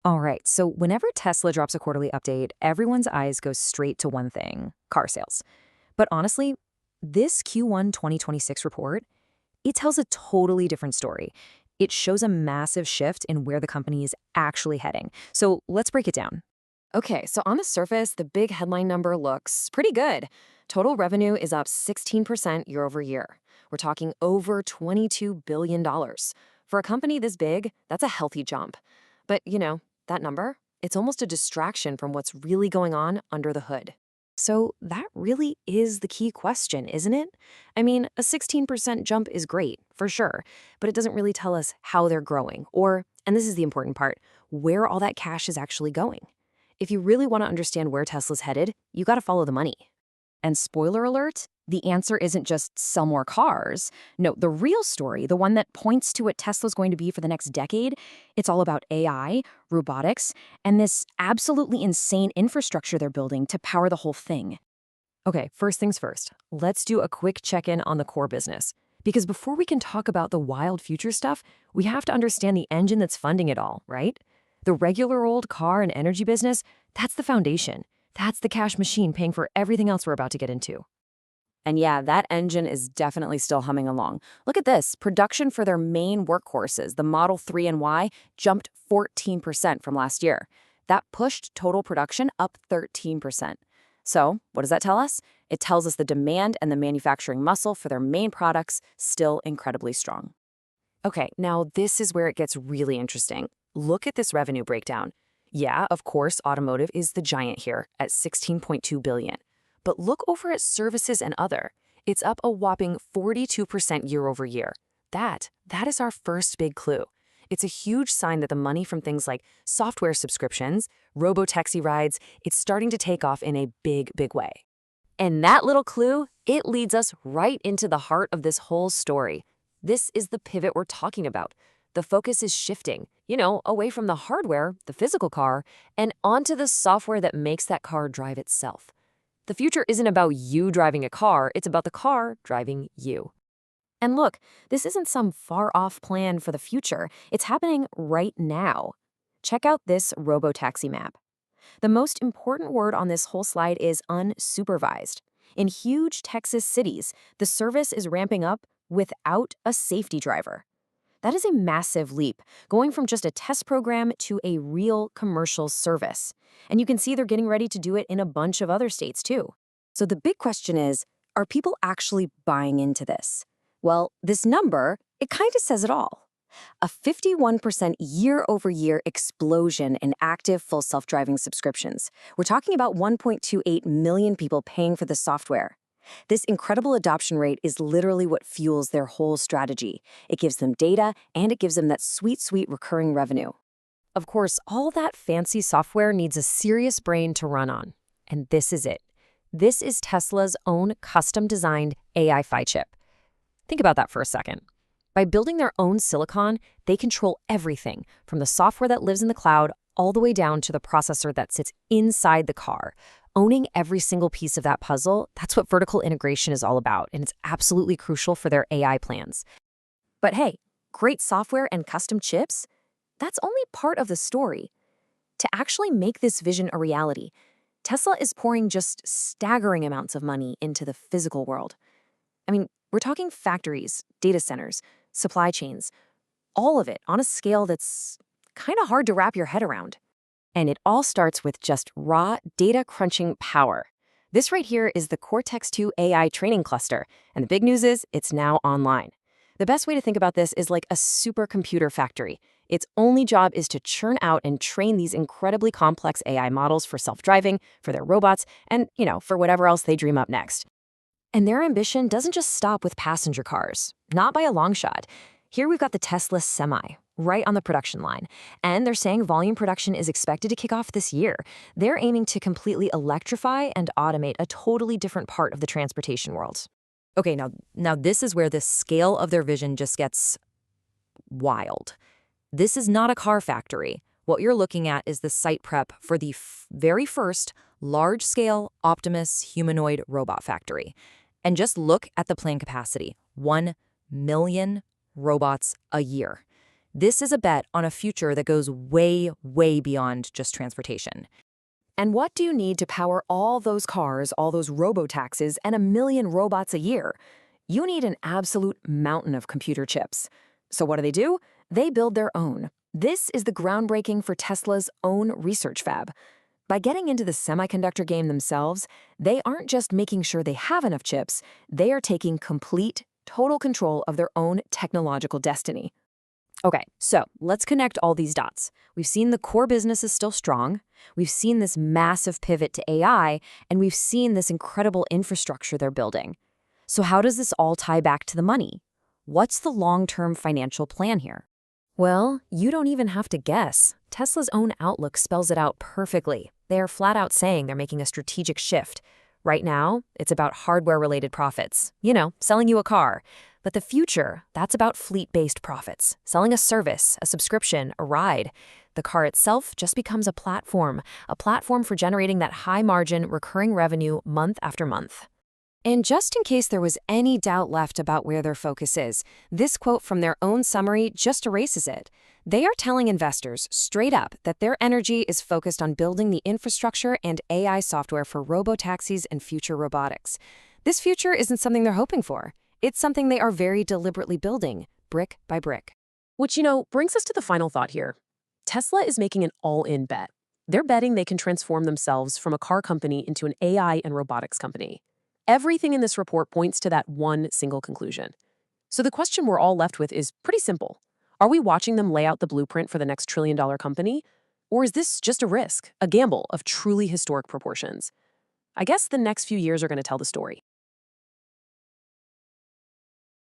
All right, so whenever Tesla drops a quarterly update, everyone's eyes go straight to one thing: car sales. But honestly, this Q1 2026 report, it tells a totally different story. It shows a massive shift in where the company is actually heading. So let's break it down. Okay, so on the surface, the big headline number looks pretty good. Total revenue is up 16% year over year. We're talking over $22 billion. For a company this big, that's a healthy jump. But, that number, it's almost a distraction from what's really going on under the hood. So that really is the key question, isn't it? I mean, a 16% jump is great, for sure, but it doesn't really tell us how they're growing or, and this is the important part, where all that cash is actually going. If you really want to understand where Tesla's headed, you got to follow the money. And spoiler alert, the answer isn't just sell more cars. No, the real story, the one that points to what Tesla's going to be for the next decade, it's all about AI, robotics, and this absolutely insane infrastructure they're building to power the whole thing. Okay, first things first, let's do a quick check-in on the core business. Because before we can talk about the wild future stuff, we have to understand the engine that's funding it all, right? The regular old car and energy business, that's the foundation. That's the cash machine paying for everything else we're about to get into. And yeah, that engine is definitely still humming along. Look at this. Production for their main workhorses, the Model 3 and Y, jumped 14% from last year. That pushed total production up 13%. So, what does that tell us? It tells us the demand and the manufacturing muscle for their main products still incredibly strong. Okay, now this is where it gets really interesting. Look at this revenue breakdown. Yeah, of course, automotive is the giant here at 16.2 billion. But look over at services and other. It's up a whopping 42% year over year. That is our first big clue. It's a huge sign that the money from things like software subscriptions, robo-taxi rides, it's starting to take off in a big, big way. And that little clue, it leads us right into the heart of this whole story. This is the pivot we're talking about. The focus is shifting, away from the hardware, the physical car, and onto the software that makes that car drive itself. The future isn't about you driving a car, it's about the car driving you. And look, this isn't some far-off plan for the future. It's happening right now. Check out this robotaxi map. The most important word on this whole slide is unsupervised. In huge Texas cities, the service is ramping up without a safety driver. That is a massive leap, going from just a test program to a real commercial service. And you can see they're getting ready to do it in a bunch of other states too. So the big question is, are people actually buying into this? Well, this number, it kind of says it all. A 51% year-over-year explosion in active full self-driving subscriptions. We're talking about 1.28 million people paying for the software. This incredible adoption rate is literally what fuels their whole strategy. It gives them data, and it gives them that sweet, sweet recurring revenue. Of course, all that fancy software needs a serious brain to run on. And this is it. This is Tesla's own custom-designed AI Phi chip. Think about that for a second. By building their own silicon, they control everything, from the software that lives in the cloud all the way down to the processor that sits inside the car. Owning every single piece of that puzzle, that's what vertical integration is all about, and it's absolutely crucial for their AI plans. But hey, great software and custom chips? That's only part of the story. To actually make this vision a reality, Tesla is pouring just staggering amounts of money into the physical world. I mean, we're talking factories, data centers, supply chains, all of it on a scale that's kind of hard to wrap your head around. And it all starts with just raw data crunching power. This right here is the Cortex-2 AI training cluster, and the big news is it's now online. The best way to think about this is like a supercomputer factory. Its only job is to churn out and train these incredibly complex AI models for self-driving, for their robots, and, for whatever else they dream up next. And their ambition doesn't just stop with passenger cars, not by a long shot. Here we've got the Tesla Semi, right on the production line. And they're saying volume production is expected to kick off this year. They're aiming to completely electrify and automate a totally different part of the transportation world. Okay, now this is where the scale of their vision just gets wild. This is not a car factory. What you're looking at is the site prep for the very first large-scale Optimus humanoid robot factory. And just look at the planned capacity: 1 million robots a year. This is a bet on a future that goes way, way beyond just transportation. And what do you need to power all those cars, all those robo-taxis, and a million robots a year? You need an absolute mountain of computer chips. So what do? They build their own. This is the groundbreaking for Tesla's own research fab. By getting into the semiconductor game themselves, they aren't just making sure they have enough chips, they are taking complete, total control of their own technological destiny. Okay, so let's connect all these dots. We've seen the core business is still strong, we've seen this massive pivot to AI, and we've seen this incredible infrastructure they're building. So how does this all tie back to the money? What's the long-term financial plan here? Well, you don't even have to guess. Tesla's own outlook spells it out perfectly. They are flat out saying they're making a strategic shift. Right now, it's about hardware-related profits. Selling you a car. But the future, that's about fleet-based profits. Selling a service, a subscription, a ride. The car itself just becomes a platform for generating that high-margin, recurring revenue month after month. And just in case there was any doubt left about where their focus is, this quote from their own summary just erases it. They are telling investors straight up that their energy is focused on building the infrastructure and AI software for robotaxis and future robotics. This future isn't something they're hoping for. It's something they are very deliberately building, brick by brick. Which, brings us to the final thought here. Tesla is making an all-in bet. They're betting they can transform themselves from a car company into an AI and robotics company. Everything in this report points to that one single conclusion. So the question we're all left with is pretty simple. Are we watching them lay out the blueprint for the next trillion-dollar company? Or is this just a risk, a gamble of truly historic proportions? I guess the next few years are going to tell the story.